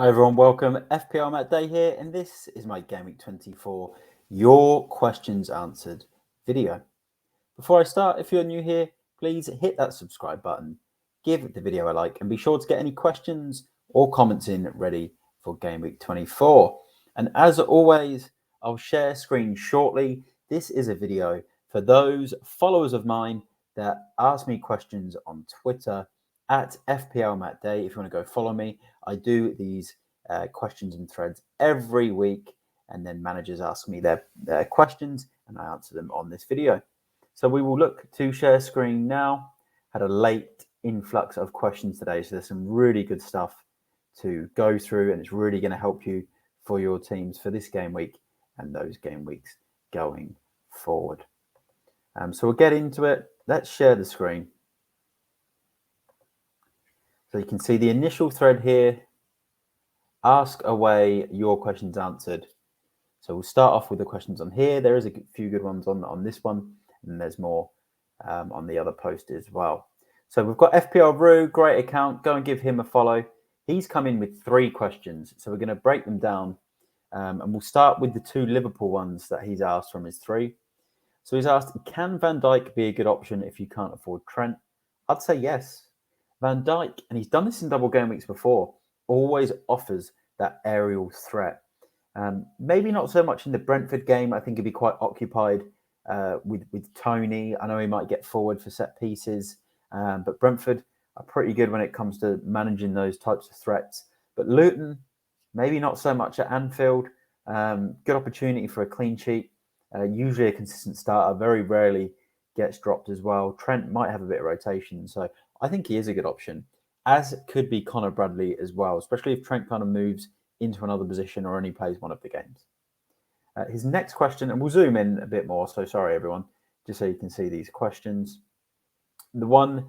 Hi everyone, welcome. FPLMattDay here, and this is my Gameweek 24 Your Questions Answered video. Before I start, if you're new here, please hit that subscribe button, give the video a like, and be sure to get any questions or comments in ready for Gameweek 24. And as always, I'll share screen shortly. This is a video for those followers of mine that ask me questions on Twitter at FPLMattDay. If you want to go follow me, I do these questions and threads every week, and then managers ask me their questions and I answer them on this video. So we will look to share screen now. Had a late influx of questions today, so there's some really good stuff to go through, and it's really going to help you for your teams for this game week and those game weeks going forward. So we'll get into it. Let's share the screen. So you can see the initial thread here. Ask away, your questions answered. So we'll start off with the questions on here. There is a few good ones on this one, and there's more on the other post as well. So we've got FPLRoo, great account. Go and give him a follow. He's come in with 3 questions. So we're going to break them down, and we'll start with the 2 Liverpool ones that he's asked from his 3. So he's asked, can Van Dijk be a good option if you can't afford Trent? I'd say yes. Van Dijk, and he's done this in double game weeks before, always offers that aerial threat. Maybe not so much in the Brentford game. I think he'd be quite occupied with Toney. I know he might get forward for set pieces, but Brentford are pretty good when it comes to managing those types of threats. But Luton, maybe not so much at Anfield. Good opportunity for a clean sheet. Usually a consistent starter, very rarely gets dropped as well. Trent might have a bit of rotation, so I think he is a good option, as could be Connor Bradley as well, especially if Trent kind of moves into another position or only plays one of the games. His next question, and we'll zoom in a bit more, so sorry everyone, just so you can see these questions. The one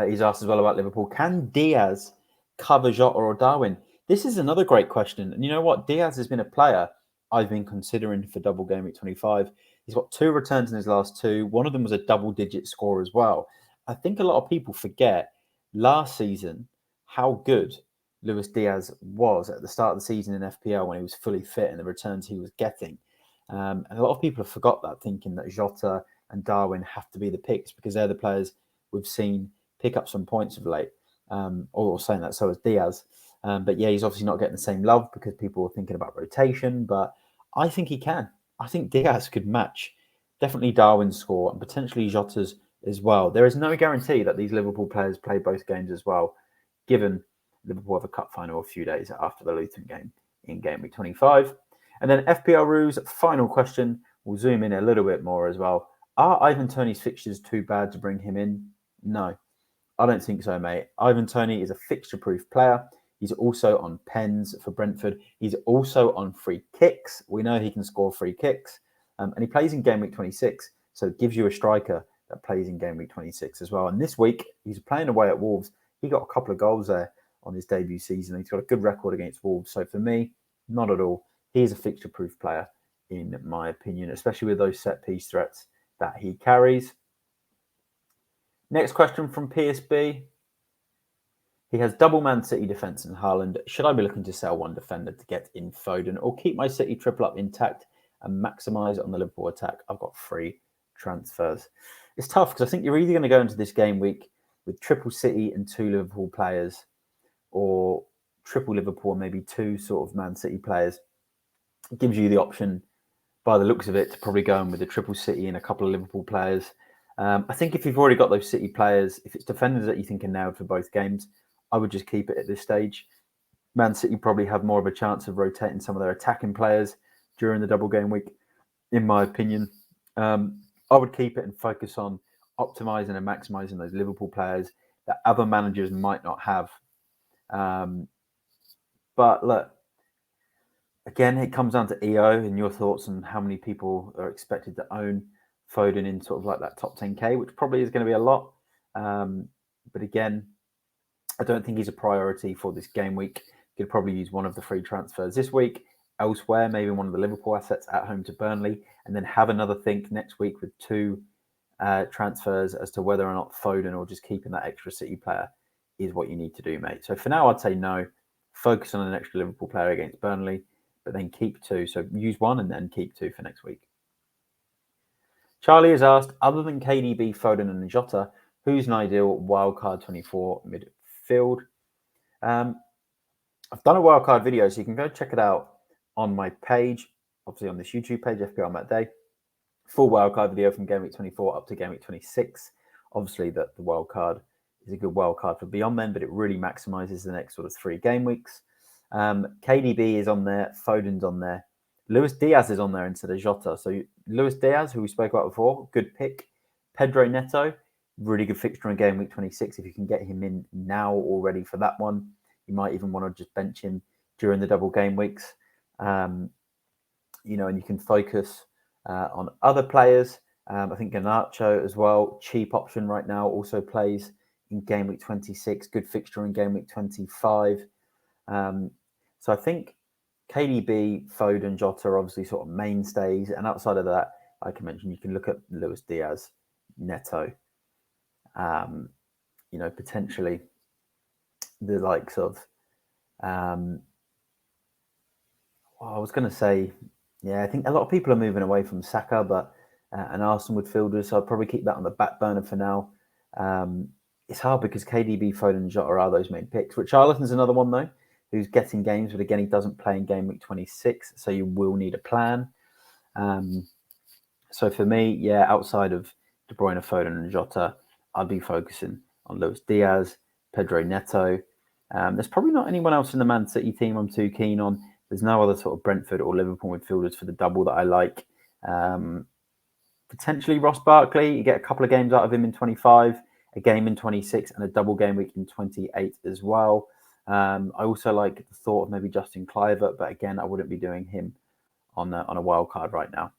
he's asked as well about Liverpool, can Diaz cover Jota or Darwin? This is another great question, and you know what? Diaz has been a player I've been considering for double game week 25. He's got 2 returns in his last 2. One of them was a double-digit score as well. I think a lot of people forget last season how good Luis Diaz was at the start of the season in FPL when he was fully fit and the returns he was getting. And a lot of people have forgot that, thinking that Jota and Darwin have to be the picks because they're the players we've seen pick up some points of late. Or saying that, so is Diaz. But yeah, he's obviously not getting the same love because people are thinking about rotation, but I think he can. I think Diaz could match definitely Darwin's score and potentially Jota's as well. There is no guarantee that these Liverpool players play both games as well, given Liverpool have a cup final a few days after the Luton game in game week 25. And then FPLRoo's final question, we'll zoom in a little bit more as well. Are Ivan Toney's fixtures too bad to bring him in? No, I don't think so, mate. Ivan Toney is a fixture-proof player. He's also on pens for Brentford. He's also on free kicks. We know he can score free kicks. And he plays in game week 26, so it gives you a striker that plays in game week 26 as well. And this week, he's playing away at Wolves. He got a couple of goals there on his debut season. He's got a good record against Wolves. So for me, not at all. He's a fixture-proof player, in my opinion, especially with those set-piece threats that he carries. Next question from PSB. He has double Man City defence in Haaland. Should I be looking to sell one defender to get in Foden or keep my City triple up intact and maximise on the Liverpool attack? I've got 3 transfers. It's tough because I think you're either going to go into this game week with triple City and 2 Liverpool players, or triple Liverpool and maybe 2 sort of Man City players. It gives you the option, by the looks of it, to probably go in with a triple City and a couple of Liverpool players. I think if you've already got those City players, if it's defenders that you think are nailed for both games, I would just keep it at this stage. Man City probably have more of a chance of rotating some of their attacking players during the double game week, in my opinion. I would keep it and focus on optimising and maximising those Liverpool players that other managers might not have. But look, again, it comes down to EO and your thoughts on how many people are expected to own Foden in sort of like that top 10k, which probably is going to be a lot. But again, I don't think he's a priority for this game week. You could probably use one of the free transfers this week. Elsewhere, maybe one of the Liverpool assets at home to Burnley, and then have another think next week with 2 transfers as to whether or not Foden or just keeping that extra City player is what you need to do, mate. So for now, I'd say no. focus on an extra Liverpool player against Burnley, but then keep 2. So use 1 and then keep 2 for next week. Charlie has asked, other than KDB, Foden and Jota, who's an ideal wildcard 24 midfield? I've done a wildcard video, so you can go check it out on my page, obviously on this YouTube page, FPLMattDay. Full wildcard video from Gameweek 24 up to Gameweek 26. Obviously, the wildcard is a good wildcard for beyond then, but it really maximizes the next sort of 3 game weeks. KDB is on there, Foden's on there. Luis Diaz is on there instead of Jota. So Luis Diaz, who we spoke about before, good pick. Pedro Neto, really good fixture in Game Week 26. If you can get him in now already for that one, you might even want to just bench him during the double game weeks. And you can focus on other players. I think Garnacho as well, cheap option right now, also plays in Game Week 26. Good fixture in Game Week 25. So I think KDB, Foden, Jota are obviously sort of mainstays. And outside of that, like I mentioned, you can look at Luis Diaz, Neto, potentially the likes of, I was going to say, I think a lot of people are moving away from Saka, but and Arsenal midfielders, so I'll probably keep that on the back burner for now. It's hard because KDB, Foden, and Jota are those main picks. Richarlison's another one, though, who's getting games, but again, he doesn't play in Game Week 26, so you will need a plan. So for me, outside of De Bruyne, Foden, and Jota, I'd be focusing on Luis Diaz, Pedro Neto. There's probably not anyone else in the Man City team I'm too keen on. There's no other sort of Brentford or Liverpool midfielders for the double that I like. Potentially Ross Barkley. You get a couple of games out of him in 25, a game in 26, and a double game week in 28 as well. I also like the thought of maybe Justin Kluivert, but again, I wouldn't be doing him on a wild card right now.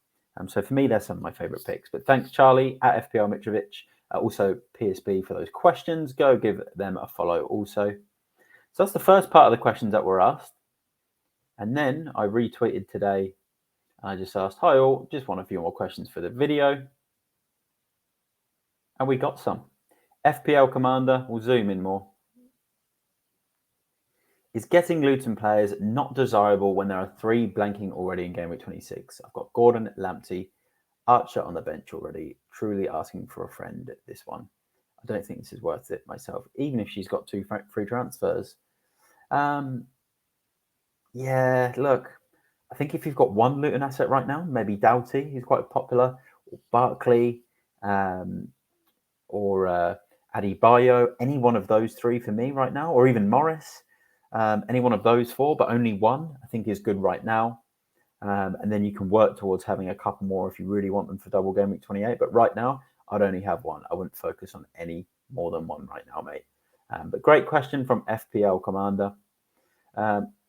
So for me, they're some of my favourite picks. But thanks, Charlie, at FPL Mitrovic. Also, PSB for those questions. Go give them a follow also. So that's the first part of the questions that were asked. And then I retweeted today. I just asked, hi all, just want a few more questions for the video. And we got some. FPL Commander, we'll zoom in more. Is getting Luton players not desirable when there are 3 blanking already in Game Week 26? I've got Gordon, Lamptey, Archer on the bench already. Truly asking for a friend, this one. I don't think this is worth it myself, even if she's got 2 free transfers. Look, I think if you've got 1 Luton asset right now, maybe Doughty, who's quite popular, or Barkley, or Adebayo, any one of those 3 for me right now, or even Morris, any one of those 4, but only 1, I think is good right now. And then you can work towards having a couple more if you really want them for double game week 28. But right now, I'd only have 1. I wouldn't focus on any more than 1 right now, mate. But great question from FPL Commander.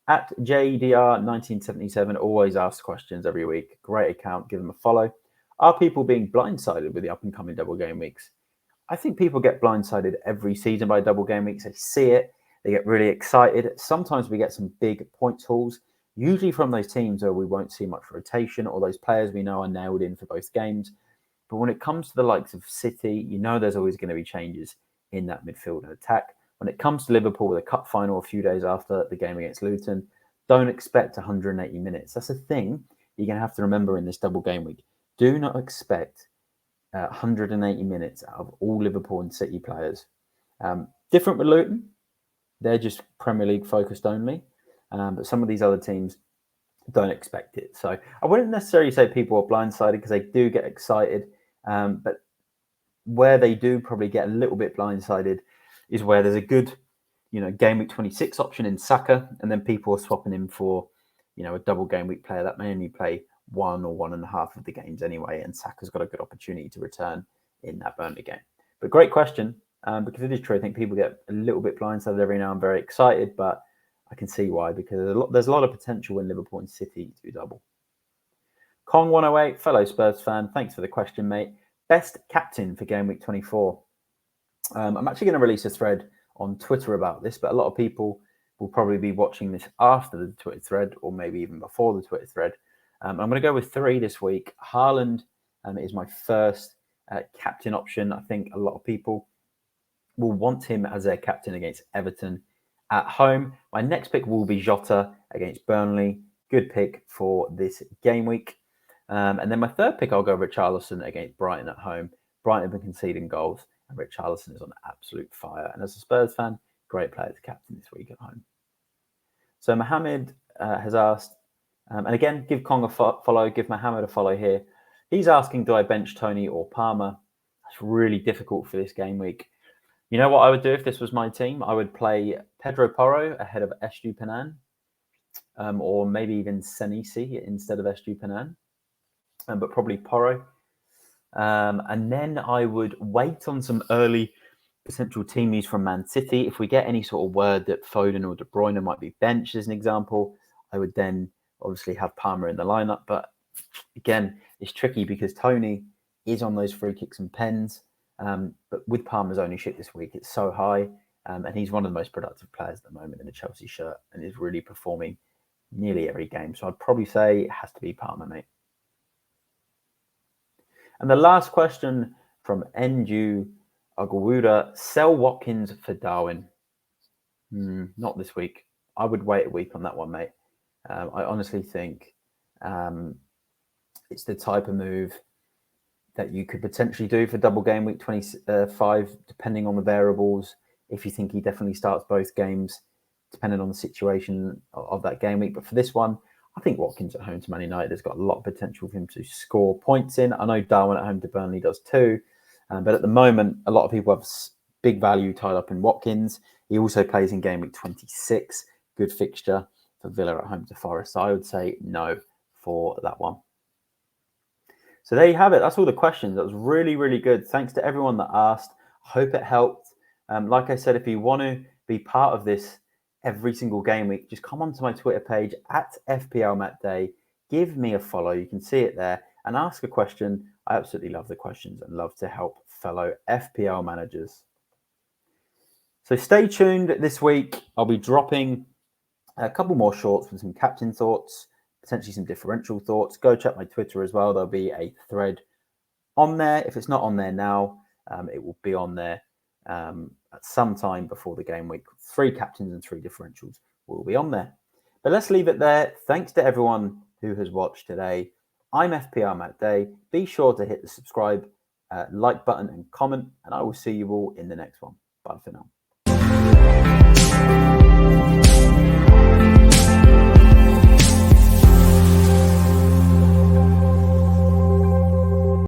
At JDR1977, always asks questions every week. Great account, give them a follow. Are people being blindsided with the up-and-coming double game weeks? I think people get blindsided every season by double game weeks. They see it, they get really excited. Sometimes we get some big points hauls, usually from those teams where we won't see much rotation or those players we know are nailed in for both games. But when it comes to the likes of City, you know there's always going to be changes in that midfield and attack. When it comes to Liverpool with a cup final a few days after the game against Luton, don't expect 180 minutes. That's a thing you're going to have to remember in this double game week. Do not expect 180 minutes out of all Liverpool and City players. Different with Luton. They're just Premier League focused only. But some of these other teams don't expect it. So I wouldn't necessarily say people are blindsided because they do get excited. But where they do probably get a little bit blindsided is where there's a good, game week 26 option in Saka, and then people are swapping him for, a double game week player that may only play 1 or 1.5 of the games anyway, and Saka's got a good opportunity to return in that Burnley game. But great question, because it is true. I think people get a little bit blindsided every now. I'm very excited, but I can see why, because there's a lot of potential in Liverpool and City to double. Kong108, fellow Spurs fan, thanks for the question, mate. Best captain for game week 24. I'm actually going to release a thread on Twitter about this, but a lot of people will probably be watching this after the Twitter thread or maybe even before the Twitter thread. I'm going to go with 3 this week. Haaland is my first captain option. I think a lot of people will want him as their captain against Everton at home. My next pick will be Jota against Burnley. Good pick for this game week. And then my third pick, I'll go Richarlison against Brighton at home. Brighton have been conceding goals, and Richarlison is on absolute fire. And as a Spurs fan, great player to captain this week at home. So Mohammed has asked, and again, give Kong a follow, give Mohammed a follow here. He's asking, do I bench Toney or Palmer? That's really difficult for this game week. You know what I would do if this was my team? I would play Pedro Porro ahead of Estupiñán, or maybe even Senesi instead of Estupiñán, but probably Porro. And then I would wait on some early potential team news from Man City. If we get any sort of word that Foden or De Bruyne might be benched as an example, I would then obviously have Palmer in the lineup. But again, it's tricky because Toney is on those free kicks and pens. But with Palmer's ownership this week, it's so high. And he's one of the most productive players at the moment in the Chelsea shirt and is really performing nearly every game. So I'd probably say it has to be Palmer, mate. And the last question from Nju Agawuda, sell Watkins for Darwin. Not this week. I would wait a week on that one, mate. I honestly think it's the type of move that you could potentially do for double game week 25, depending on the variables. If you think he definitely starts both games, depending on the situation of that game week. But for this one, I think Watkins at home to Man United has got a lot of potential for him to score points in. I know Darwin at home to Burnley does too. But at the moment, a lot of people have big value tied up in Watkins. He also plays in game week 26. Good fixture for Villa at home to Forest. So I would say no for that one. So there you have it. That's all the questions. That was really, really good. Thanks to everyone that asked. Hope it helped. Like I said, if you want to be part of this every single game week, just come onto my Twitter page at FPLMattDay. Give me a follow. You can see it there and ask a question. I absolutely love the questions and love to help fellow FPL managers. So stay tuned this week. I'll be dropping a couple more shorts with some captain thoughts, potentially some differential thoughts. Go check my Twitter as well. There'll be a thread on there. If it's not on there now, it will be on there at some time before the game week. 3 captains and 3 differentials will be on there. But let's leave it there. Thanks to everyone who has watched today. I'm FPLMattDay. Be sure to hit the subscribe, like button and comment, and I will see you all in the next one. Bye for now.